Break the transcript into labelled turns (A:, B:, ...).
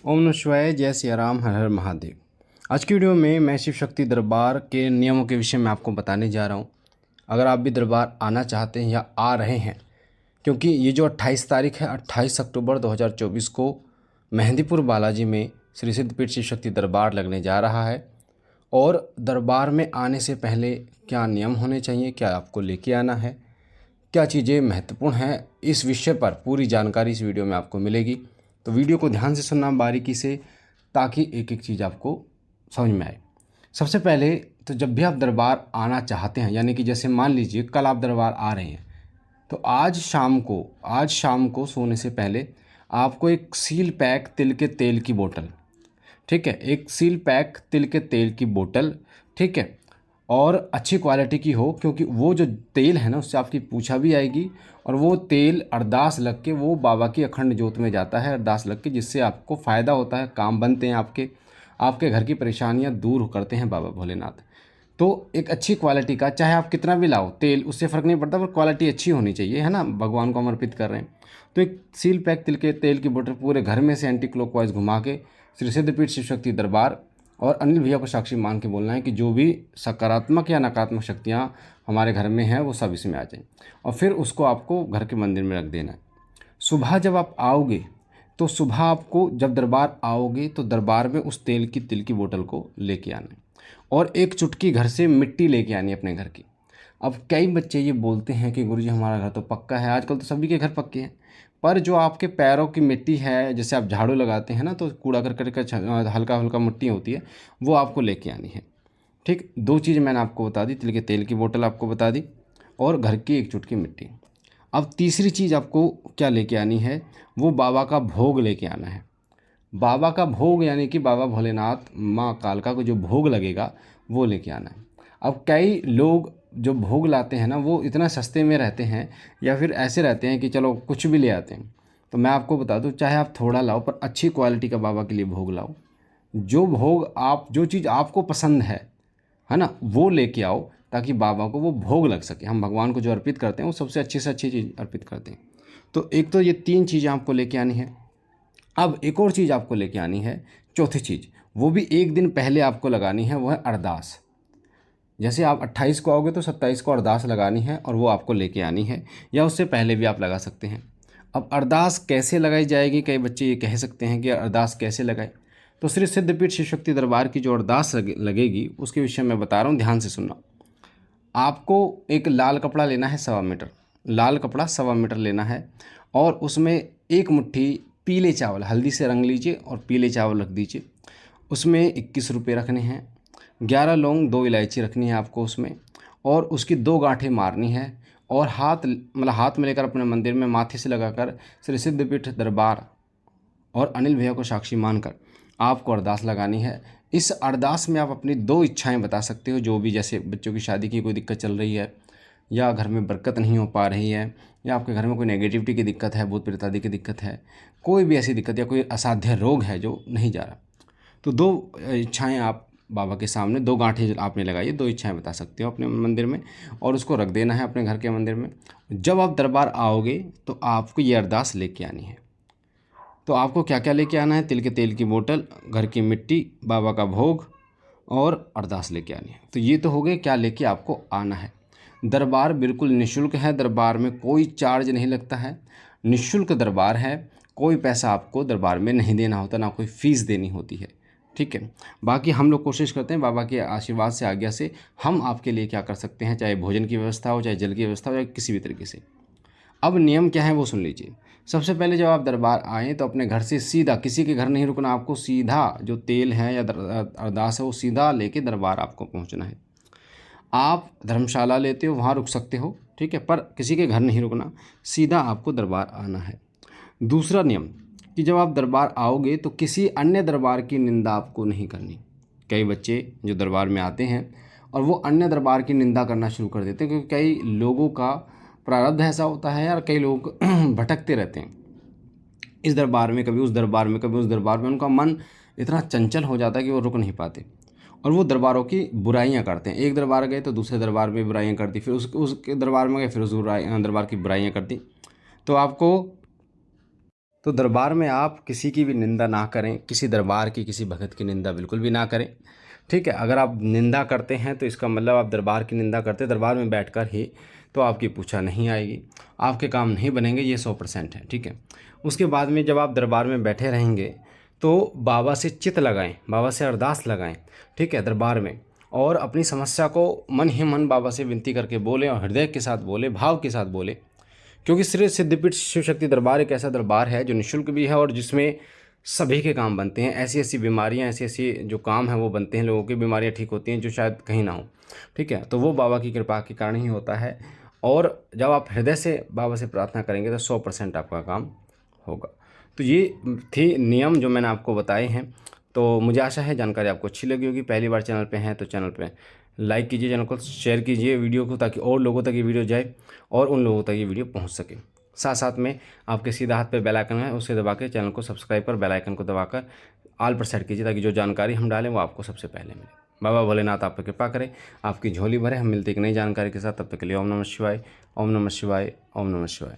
A: ओम नमः शिवाय, जय सिया राम, हर हर महादेव। आज की वीडियो में मैं शिव शक्ति दरबार के नियमों के विषय में आपको बताने जा रहा हूँ। अगर आप भी दरबार आना चाहते हैं या आ रहे हैं, क्योंकि ये जो 28 तारीख है, 28 अक्टूबर 2024 को मेहंदीपुर बालाजी में श्री सिद्धपीठ शिव शक्ति दरबार लगने जा रहा है। और दरबार में आने से पहले क्या नियम होने चाहिए, क्या आपको लेके आना है, क्या चीज़ें महत्वपूर्ण हैं, इस विषय पर पूरी जानकारी इस वीडियो में आपको मिलेगी। तो वीडियो को ध्यान से सुनना बारीकी से, ताकि एक एक चीज़ आपको समझ में आए। सबसे पहले तो जब भी आप दरबार आना चाहते हैं, यानी कि जैसे मान लीजिए कल आप दरबार आ रहे हैं, तो आज शाम को सोने से पहले आपको एक सील पैक तिल के तेल की बोतल, ठीक है, एक सील पैक तिल के तेल की बोतल, ठीक है, और अच्छी क्वालिटी की हो, क्योंकि वो जो तेल है ना उससे आपकी पूछा भी आएगी। और वो तेल अरदास लग के वो बाबा की अखंड ज्योत में जाता है, अरदास लग के, जिससे आपको फ़ायदा होता है, काम बनते हैं आपके घर की परेशानियां दूर करते हैं बाबा भोलेनाथ। तो एक अच्छी क्वालिटी का, चाहे आप कितना भी लाओ तेल, उससे फ़र्क नहीं पड़ता, पर क्वालिटी अच्छी होनी चाहिए, है ना, भगवान को हम अर्पित कर रहे हैं। तो एक सील पैक तिल के तेल की बोतल पूरे घर में से एंटी क्लॉकवाइज घुमा के श्री सिद्धपीठ शिव शक्ति दरबार और अनिल भैया को साक्षी मान के बोलना है कि जो भी सकारात्मक या नकारात्मक शक्तियाँ हमारे घर में हैं वो सब इसमें आ जाएं। और फिर उसको आपको घर के मंदिर में रख देना है। सुबह जब आप आओगे, तो सुबह आपको जब दरबार आओगे तो दरबार में उस तेल की तिल की बोतल को लेके आना है। और एक चुटकी घर से मिट्टी लेके आनी है अपने घर की। अब कई बच्चे ये बोलते हैं कि गुरुजी हमारा घर तो पक्का है, आजकल तो सभी के घर पक्के हैं, पर जो आपके पैरों की मिट्टी है, जैसे आप झाड़ू लगाते हैं ना, तो कूड़ा करकट का हल्का हल्का मिट्टी होती है, वो आपको लेके आनी है। ठीक, दो चीज़ मैंने आपको बता दी, तिल के तेल की बोतल आपको बता दी और घर की एक चुटकी मिट्टी। अब तीसरी चीज़ आपको क्या लेके आनी है, वो बाबा का भोग लेके आना है। बाबा का भोग यानी कि बाबा भोलेनाथ माँ कालका को जो भोग लगेगा वो लेके आना है। अब कई लोग जो भोग लाते हैं ना, वो इतना सस्ते में रहते हैं या फिर ऐसे रहते हैं कि चलो कुछ भी ले आते हैं। तो मैं आपको बता दूं, चाहे आप थोड़ा लाओ, पर अच्छी क्वालिटी का बाबा के लिए भोग लाओ। जो भोग आप, जो चीज़ आपको पसंद है ना, वो लेके आओ, ताकि बाबा को वो भोग लग सके। हम भगवान को जो अर्पित करते हैं वो सबसे अच्छी से अच्छी चीज़ अर्पित करते हैं। तो एक तो ये तीन चीज़ें आपको लेके आनी है। अब एक और चीज़ आपको लेके आनी है, चौथी चीज़, वो भी एक दिन पहले आपको लगानी है, वो है अरदास। जैसे आप 28 को आओगे तो 27 को अरदास लगानी है और वो आपको लेके आनी है, या उससे पहले भी आप लगा सकते हैं। अब अरदास कैसे लगाई जाएगी, कई बच्चे ये कह सकते हैं कि अरदास कैसे लगाए। तो श्री सिद्धपीठ शिव शक्ति दरबार की जो अरदास लगेगी उसके विषय में बता रहा हूँ, ध्यान से सुनना। आपको एक लाल कपड़ा लेना है, 1.25 मीटर लाल कपड़ा 1.25 मीटर लेना है, और उसमें एक मुट्ठी पीले चावल, हल्दी से रंग लीजिए और पीले चावल रख दीजिए। उसमें 21 रुपये रखने हैं, 11 लौंग, 2 इलायची रखनी है आपको उसमें, और उसकी 2 गांठें मारनी है। और हाथ में लेकर अपने मंदिर में माथे से लगाकर श्री सिद्धपीठ दरबार और अनिल भैया को साक्षी मानकर आपको अरदास लगानी है। इस अरदास में आप अपनी 2 इच्छाएं बता सकते हो, जो भी, जैसे बच्चों की शादी की कोई दिक्कत चल रही है, या घर में बरकत नहीं हो पा रही है, या आपके घर में कोई नेगेटिविटी की दिक्कत है, भूत प्रेत आदि की दिक्कत है, कोई भी ऐसी दिक्कत या कोई असाध्य रोग है जो नहीं जा रहा, तो 2 इच्छाएँ आप बाबा के सामने, 2 गांठें आपने लगाई, 2 इच्छाएं बता सकते हो अपने मंदिर में, और उसको रख देना है अपने घर के मंदिर में। जब आप दरबार आओगे तो आपको ये अरदास लेके आनी है। तो आपको क्या क्या लेके आना है, तिल के तेल की बोतल, घर की मिट्टी, बाबा का भोग और अरदास लेके आनी है। तो ये तो हो गए क्या लेके आपको आना है। दरबार बिल्कुल निःशुल्क है, दरबार में कोई चार्ज नहीं लगता है, निःशुल्क दरबार है, कोई पैसा आपको दरबार में नहीं देना होता, ना कोई फ़ीस देनी होती है, ठीक है। बाकी हम लोग कोशिश करते हैं बाबा के आशीर्वाद से, आज्ञा से, हम आपके लिए क्या कर सकते हैं, चाहे भोजन की व्यवस्था हो, चाहे जल की व्यवस्था हो, या किसी भी तरीके से। अब नियम क्या है वो सुन लीजिए। सबसे पहले जब आप दरबार आएँ तो अपने घर से सीधा, किसी के घर नहीं रुकना, आपको सीधा जो तेल है या अरदास है वो सीधा लेके दरबार आपको पहुंचना है। आप धर्मशाला लेते हो वहाँ रुक सकते हो, ठीक है, पर किसी के घर नहीं रुकना, सीधा आपको दरबार आना है। दूसरा नियम कि जब आप दरबार आओगे तो किसी अन्य दरबार की निंदा आपको नहीं करनी। कई बच्चे जो दरबार में आते हैं और वो अन्य दरबार की निंदा करना शुरू कर देते हैं, क्योंकि कई लोगों का प्रारब्ध ऐसा होता है यार, कई लोग भटकते रहते हैं इस दरबार में, कभी उस दरबार में, कभी उस दरबार में, उनका मन इतना चंचल हो जाता है कि वो रुक नहीं पाते, और वो दरबारों की बुराइयां करते हैं। एक दरबार गए तो दूसरे दरबार में बुराइयां कर दी, फिर उसके दरबार में गए, फिर उस दरबार की बुराइयां कर दी। तो आपको तो दरबार में आप किसी की भी निंदा ना करें, किसी दरबार की, किसी भगत की निंदा बिल्कुल भी ना करें, ठीक है। अगर आप निंदा करते हैं तो इसका मतलब आप दरबार की निंदा करते, दरबार में बैठकर ही, तो आपकी पूछा नहीं आएगी, आपके काम नहीं बनेंगे, ये 100% है, ठीक है। उसके बाद में जब आप दरबार में बैठे रहेंगे तो बाबा से चित लगाएं, बाबा से अरदास लगाएं, ठीक है, दरबार में, और अपनी समस्या को मन ही मन बाबा से विनती करके बोलें और हृदय के साथ बोले, भाव के साथ बोले। क्योंकि श्री सिद्धपीठ शिव शक्ति दरबार एक ऐसा दरबार है जो निःशुल्क भी है और जिसमें सभी के काम बनते हैं। ऐसी ऐसी बीमारियां, ऐसी ऐसी जो काम है वो बनते हैं, लोगों की बीमारियां ठीक होती हैं जो शायद कहीं ना हो, ठीक है। तो वो बाबा की कृपा के कारण ही होता है। और जब आप हृदय से बाबा से प्रार्थना करेंगे तो 100% आपका काम होगा। तो ये थी नियम जो मैंने आपको बताए हैं। तो मुझे आशा है जानकारी आपको अच्छी लगी होगी। पहली बार चैनल पे हैं तो चैनल पे लाइक कीजिए, चैनल को शेयर कीजिए वीडियो को, ताकि और लोगों तक ये वीडियो जाए और उन लोगों तक ये वीडियो पहुंच सके। साथ साथ में आपके सीधा हाथ पे बेल आइकन है, उसे दबा के चैनल को सब्सक्राइब कर बेल आइकन को दबाकर ऑल पर सेट कीजिए, ताकि जो जानकारी हम डालें वो आपको सबसे पहले मिले। बाबा भोलेनाथ आप पर कृपा करें, आपकी झोली भरे। हम मिलते एक नई जानकारी के साथ, तब तक के लिए ओम नमः शिवाय, ओम नमः शिवाय, ओम नमः शिवाय।